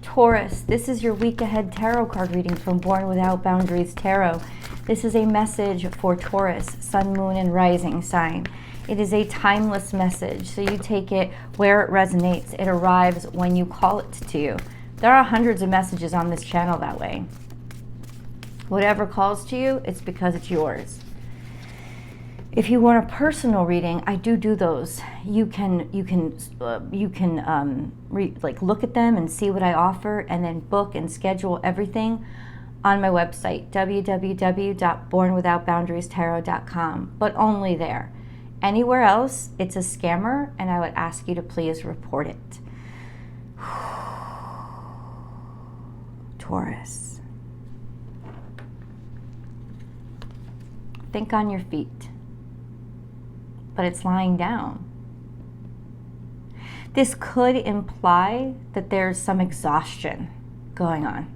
Taurus, this is your week ahead tarot card reading from Born Without Boundaries Tarot. This is a message for Taurus, sun, moon, and rising sign. It is a timeless message, so you take it where it resonates. It arrives when you call it to you. There are hundreds of messages on this channel that way. Whatever calls to you, it's because it's yours. If you want a personal reading, I do those. You can look at them and see what I offer, and then book and schedule everything on my website, www.bornwithoutboundariestarot.com, but only there. Anywhere else, it's a scammer, and I would ask you to please report it. Taurus. Think on your feet, but it's lying down. This could imply that there's some exhaustion going on.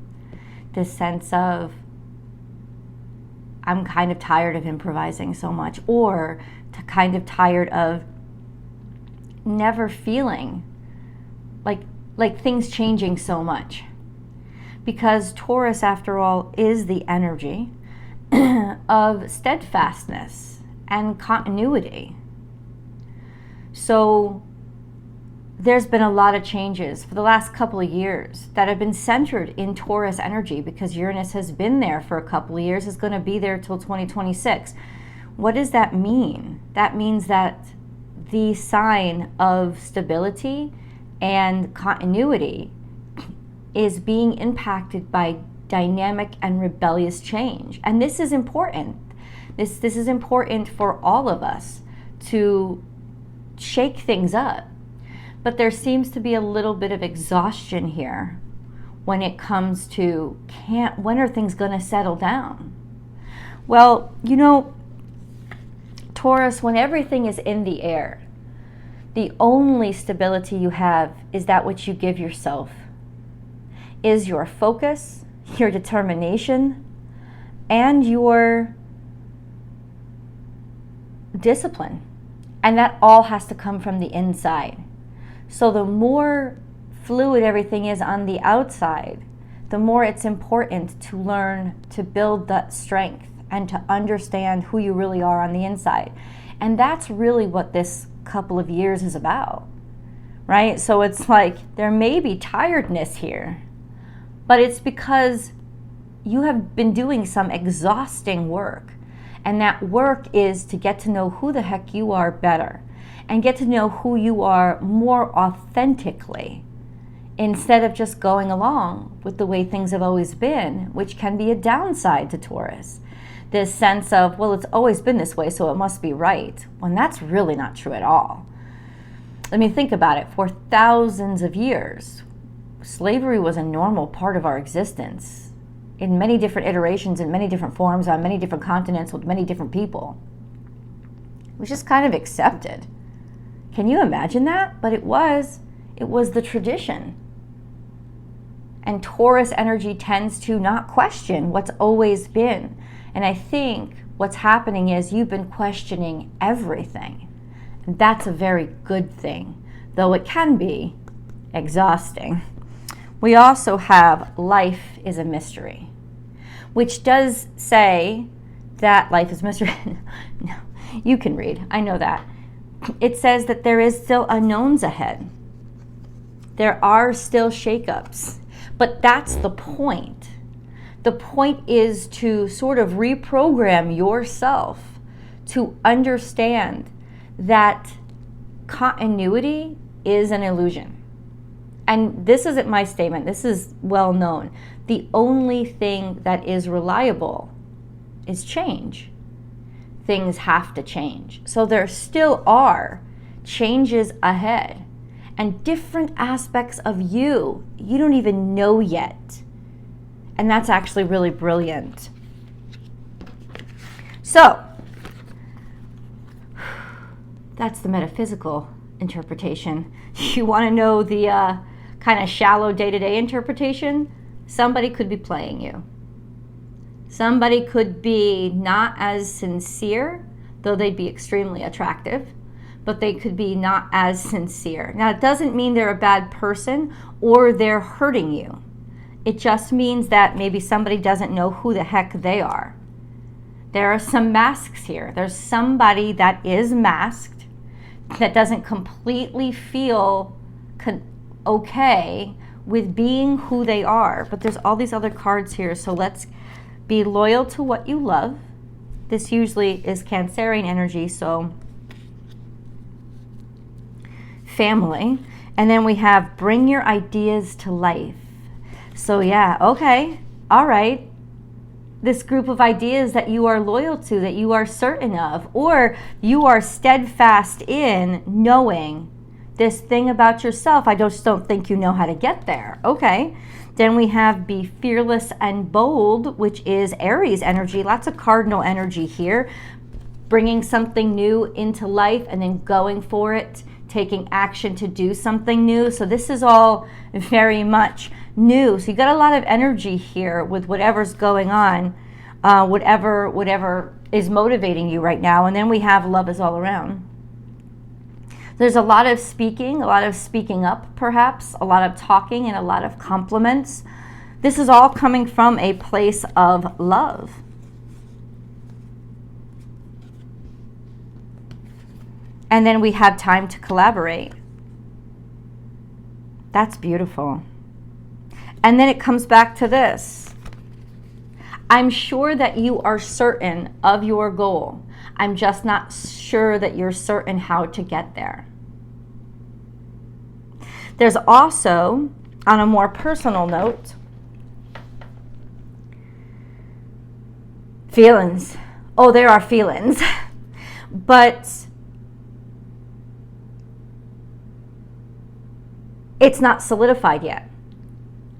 This sense of, I'm kind of tired of improvising so much, or kind of tired of never feeling like things changing so much. Because Taurus, after all, is the energy of steadfastness and continuity. So there's been a lot of changes for the last couple of years that have been centered in Taurus energy, because Uranus has been there for a couple of years, is going to be there till 2026. What does that mean? That means that the sign of stability and continuity is being impacted by dynamic and rebellious change. And this is important. This is important for all of us to shake things up. But there seems to be a little bit of exhaustion here when it comes to when are things going to settle down? Well, you know, Taurus, when everything is in the air, the only stability you have is that which you give yourself, is your focus, your determination, and your discipline. And that all has to come from the inside. So the more fluid everything is on the outside, the more it's important to learn to build that strength and to understand who you really are on the inside. And that's really what this couple of years is about, right? So it's like there may be tiredness here, but it's because you have been doing some exhausting work. And that work is to get to know who the heck you are better, and get to know who you are more authentically, instead of just going along with the way things have always been, which can be a downside to Taurus. This sense of, well, it's always been this way, so it must be right, when that's really not true at all. I mean, think about it. For thousands of years, slavery was a normal part of our existence in many different iterations, in many different forms, on many different continents, with many different people. It was just kind of accepted. Can you imagine that? But it was the tradition. And Taurus energy tends to not question what's always been. And I think what's happening is you've been questioning everything. And that's a very good thing, though it can be exhausting. We also have life is a mystery, which does say that life is mystery. No, you can read, I know that. It says that there is still unknowns ahead. There are still shakeups, but that's the point. The point is to sort of reprogram yourself to understand that continuity is an illusion. And this isn't my statement, this is well known. The only thing that is reliable is change. Things have to change. So there still are changes ahead, and different aspects of you don't even know yet. And that's actually really brilliant. So, that's the metaphysical interpretation. You want to know the kind of shallow day-to-day interpretation? Somebody could be playing you. Somebody could be not as sincere, though they'd be extremely attractive, but they could be not as sincere. Now, it doesn't mean they're a bad person or they're hurting you. It just means that maybe somebody doesn't know who the heck they are. There are some masks here. There's somebody that is masked, that doesn't completely feel okay with being who they are. But there's all these other cards here, so let's be loyal to what you love. This usually is Cancerian energy, so family. And then we have bring your ideas to life. So yeah, okay, all right. This group of ideas that you are loyal to, that you are certain of, or you are steadfast in knowing this thing about yourself. I just don't think you know how to get there. Okay. Then we have be fearless and bold, which is Aries energy. Lots of cardinal energy here. Bringing something new into life and then going for it, taking action to do something new. So this is all very much new. So you got a lot of energy here with whatever's going on, whatever is motivating you right now. And then we have love is all around. There's a lot of speaking up perhaps, a lot of talking and a lot of compliments. This is all coming from a place of love. And then we have time to collaborate. That's beautiful. And then it comes back to this. I'm sure that you are certain of your goal. I'm just not sure that you're certain how to get there. There's also, on a more personal note, feelings. Oh, there are feelings. But it's not solidified yet.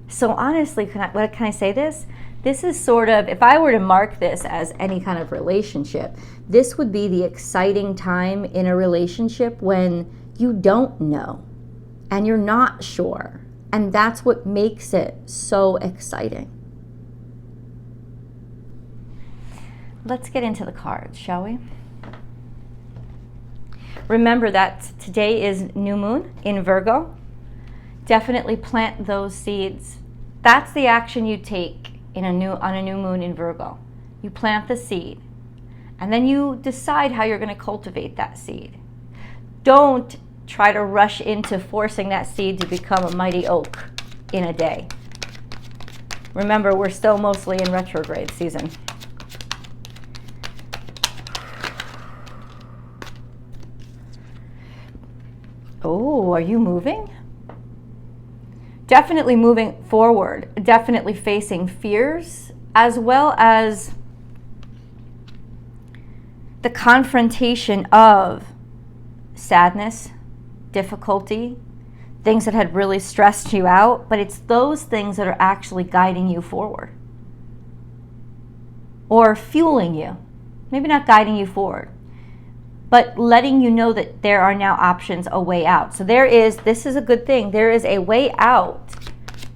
So honestly, can I say this? This is sort of, if I were to mark this as any kind of relationship, this would be the exciting time in a relationship when you don't know and you're not sure. And that's what makes it so exciting. Let's get into the cards, shall we? Remember that today is new moon in Virgo. Definitely plant those seeds. That's the action you take on a new moon in Virgo. You plant the seed, and then you decide how you're going to cultivate that seed. Don't try to rush into forcing that seed to become a mighty oak in a day. Remember, we're still mostly in retrograde season. Oh, are you moving? Definitely moving forward, definitely facing fears, as well as the confrontation of sadness, difficulty, things that had really stressed you out, but it's those things that are actually guiding you forward or fueling you. Maybe not guiding you forward, but letting you know that there are now options, a way out. So this is a good thing. There is a way out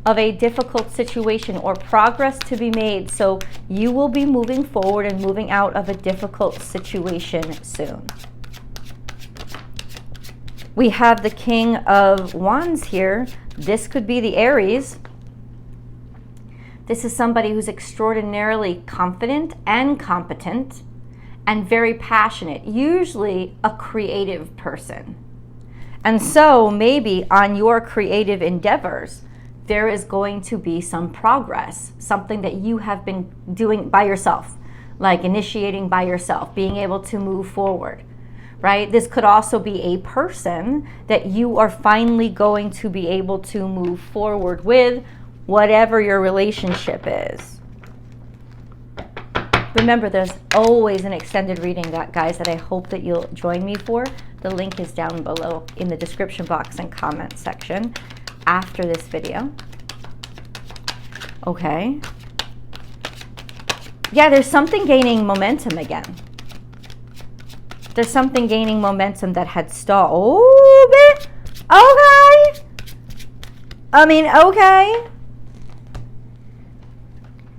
of a difficult situation or progress to be made. So you will be moving forward and moving out of a difficult situation soon. We have the King of Wands here. This could be the Aries. This is somebody who's extraordinarily confident and competent and very passionate, usually a creative person. And so maybe on your creative endeavors, there is going to be some progress, something that you have been doing by yourself, like initiating by yourself, being able to move forward, right? This could also be a person that you are finally going to be able to move forward with, whatever your relationship is. Remember, there's always an extended reading, guys, that I hope that you'll join me for. The link is down below in the description box and comment section after this video. Okay. Yeah, there's something gaining momentum again. There's something gaining momentum that had stalled. Oh, okay. I mean, okay.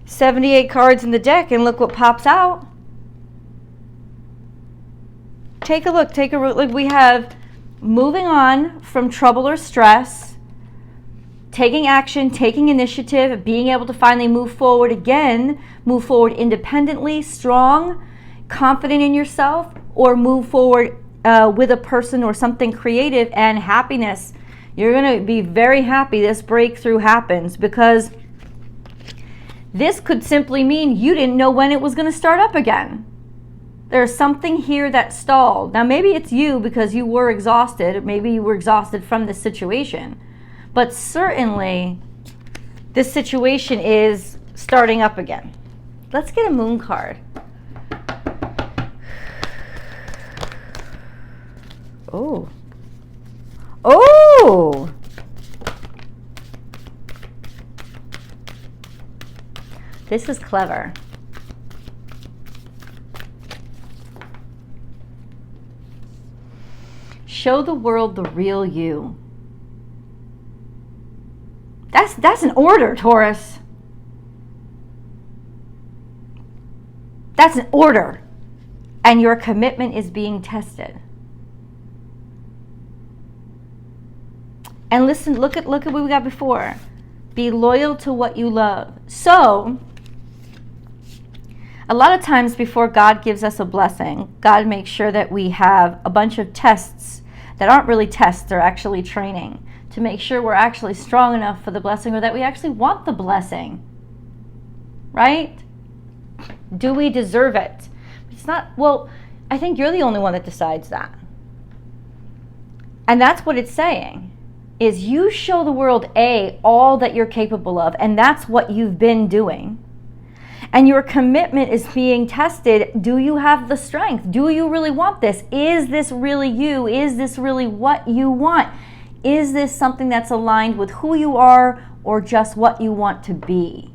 78 cards in the deck, and look what pops out. take a look. Look, we have moving on from trouble or stress, taking action, taking initiative, being able to finally move forward again, move forward independently, strong, confident in yourself, or move forward with a person or something creative, and happiness. You're going to be very happy this breakthrough happens, because this could simply mean you didn't know when it was going to start up again. There's something here that stalled. Now, maybe it's you because you were exhausted. Maybe you were exhausted from this situation. But certainly, this situation is starting up again. Let's get a moon card. Oh. Oh! This is clever. Show the world the real you. That's an order, Taurus. That's an order. And your commitment is being tested. And listen, look at what we got before. Be loyal to what you love. So, a lot of times before God gives us a blessing, God makes sure that we have a bunch of tests that aren't really tests, they're actually training, to make sure we're actually strong enough for the blessing, or that we actually want the blessing. Right? Do we deserve it? It's not, well, I think you're the only one that decides that. And that's what it's saying, is you show the world, all that you're capable of, and that's what you've been doing. And your commitment is being tested. Do you have the strength? Do you really want this? Is this really you? Is this really what you want? Is this something that's aligned with who you are, or just what you want to be?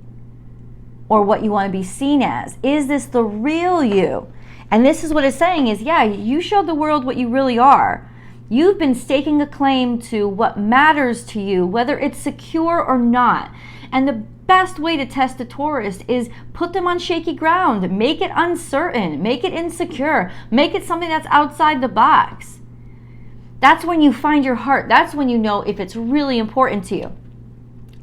Or what you want to be seen as? Is this the real you? And this is what it's saying is, yeah, you showed the world what you really are. You've been staking a claim to what matters to you, whether it's secure or not. And the best way to test a Taurus is put them on shaky ground. Make it uncertain. Make it insecure. Make it something that's outside the box. That's when you find your heart. That's when you know if it's really important to you.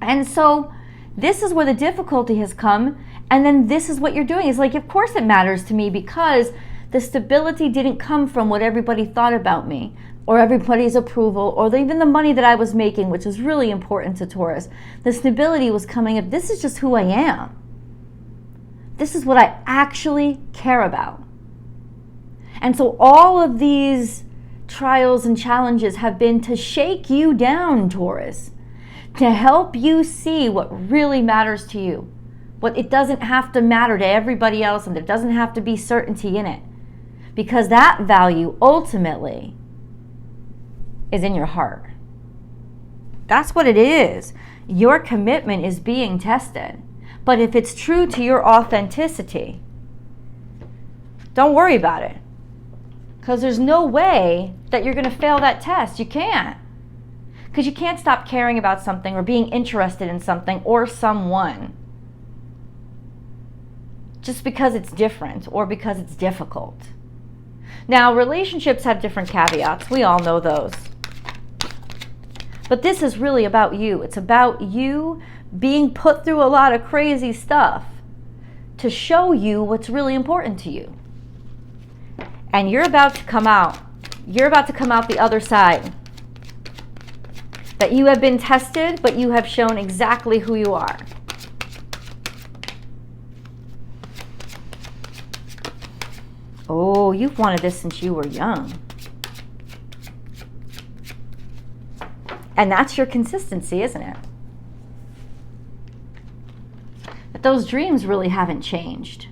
And so this is where the difficulty has come. And then this is what you're doing. It's like, of course it matters to me, because the stability didn't come from what everybody thought about me, or everybody's approval, or even the money that I was making, which is really important to Taurus. The stability was coming up. This is just who I am. This is what I actually care about. And so all of these trials and challenges have been to shake you down, Taurus, to help you see what really matters to you. What it doesn't have to matter to everybody else, and there doesn't have to be certainty in it. Because that value ultimately is in your heart. That's what it is. Your commitment is being tested. But if it's true to your authenticity, don't worry about it. Because there's no way that you're going to fail that test. You can't. Because you can't stop caring about something or being interested in something or someone just because it's different or because it's difficult. Now, relationships have different caveats. We all know those. But this is really about you. It's about you being put through a lot of crazy stuff to show you what's really important to you. And you're about to come out. You're about to come out the other side. That you have been tested, but you have shown exactly who you are. Oh, you've wanted this since you were young. And that's your consistency, isn't it? But those dreams really haven't changed.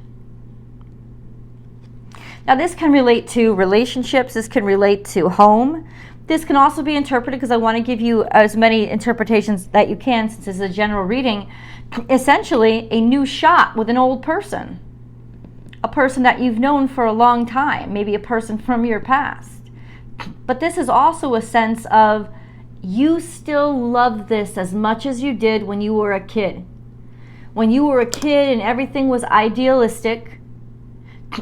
Now, this can relate to relationships. This can relate to home. This can also be interpreted, because I want to give you as many interpretations that you can, since this is a general reading. Essentially, a new shot with an old person. A person that you've known for a long time. Maybe a person from your past. But this is also a sense of you still love this as much as you did when you were a kid. When you were a kid and everything was idealistic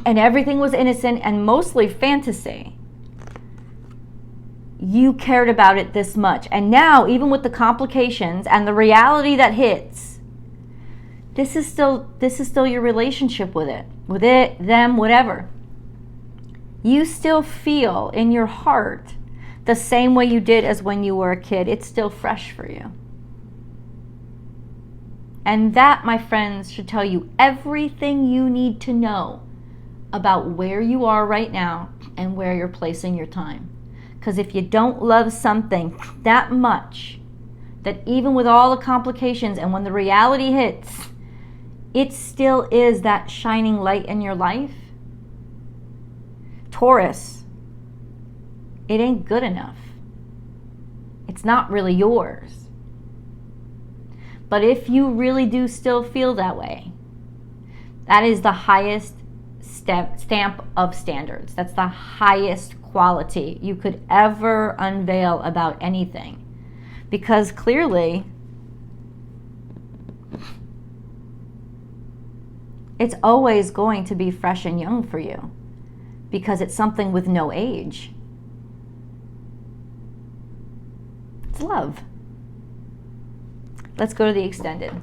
and everything was innocent and mostly fantasy. you cared about it this much. And now, even with the complications and the reality that hits, this is still your relationship with it, them, whatever. You still feel in your heart the same way you did as when you were a kid. It's still fresh for you. And that, my friends, should tell you everything you need to know about where you are right now and where you're placing your time. Because if you don't love something that much, that even with all the complications and when the reality hits, it still is that shining light in your life, Taurus, it ain't good enough. It's not really yours. But if you really do still feel that way, that is the highest stamp of standards. That's the highest quality you could ever unveil about anything. Because clearly, it's always going to be fresh and young for you. Because it's something with no age. It's love. Let's go to the extended.